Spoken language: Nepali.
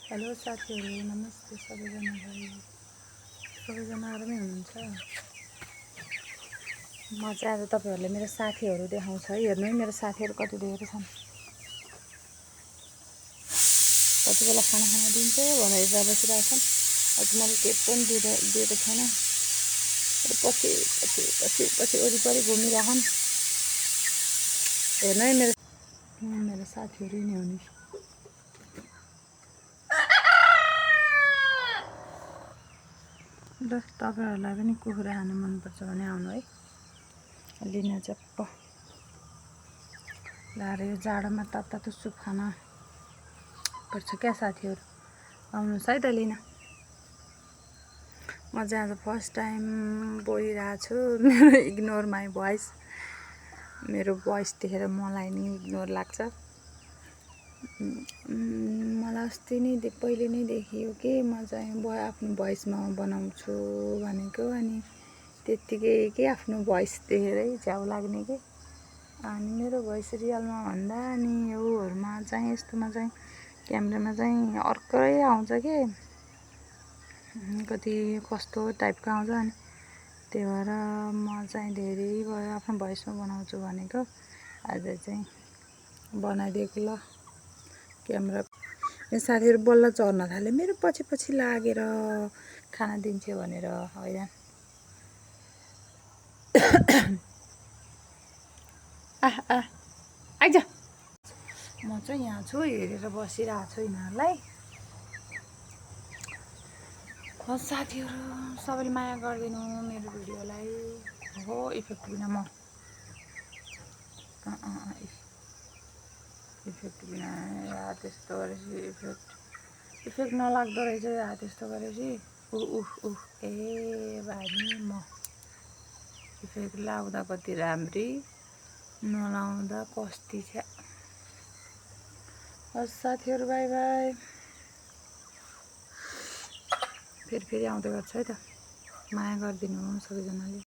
हेलो साथीहरू, नमस्ते सबैजनालाई। सबैजना आरामै हुनुहुन्छ? म चाहिँ आज तपाईँहरूले मेरो साथीहरू देखाउँछु है। हेर्नु है मेरो साथीहरू कति धेरै छन्। कति बेला खाना खाना दिन्छ भनेर बसिरहेको छन्। आज मैले केही पनि दिएको छैन। पछि पछि पछि पछि वरिपरि घुमिरहन्। हेर्नु है मेरो साथीहरू नै हुन्। ल तपाईँहरूलाई पनि कुखुरा खानु मनपर्छ भने आउनु है, लिन चप्प लाएर यो जाडोमा तातो सुप खान पर्छ क्या साथीहरू। आउनुहोस् है त लिन। म चाहिँ आज फर्स्ट टाइम बोलिरहेको छु। मेरो इग्नोर माई भोइस। मेरो भोइस देखेर मलाई नि इग्नोर लाग्छ। मलाई अस्ति नै पहिले नै देखियो कि म चाहिँ आफ्नो भोइसमा बनाउँछु भनेको, अनि त्यत्तिकै कि आफ्नो भोइस देखेरै झ्याउ लाग्ने कि। अनि मेरो भोइस रियलमा भन्दा अनि योहरूमा चाहिँ यस्तोमा चाहिँ क्यामेरामा चाहिँ अर्कै आउँछ कि, कति कस्तो टाइपको आउँछ। अनि त्यही भएर म चाहिँ धेरै भयो आफ्नो भोइसमा बनाउँछु भनेको। आज चाहिँ बनाइदिएको। ल क्यामेरा मेरो साथीहरू बल्ल चढ्न थाल्यो मेरो पछि पछि लागेर खाना दिन्थ्यो भनेर। हैरान आइज। म चाहिँ यहाँ छु, हेरेर बसिरहेको छु यिनीहरूलाई। साथीहरू सबैले माया गरिदिनु मेरो भिडियोलाई। हो इफेक्ट बिना म इफेक्ट बिना यार त्यस्तो गरेपछि इफेक्ट नलाग्दो रहेछ यार त्यस्तो गरेपछि। ए भाइ म इफेक्ट लाउँदा कति राम्री, नलाउँदा कस्ती छ। हस् साथीहरू, बाई बाई। फेरि आउँदै गर्छ है त। माया गरिदिनु सबैजनाले।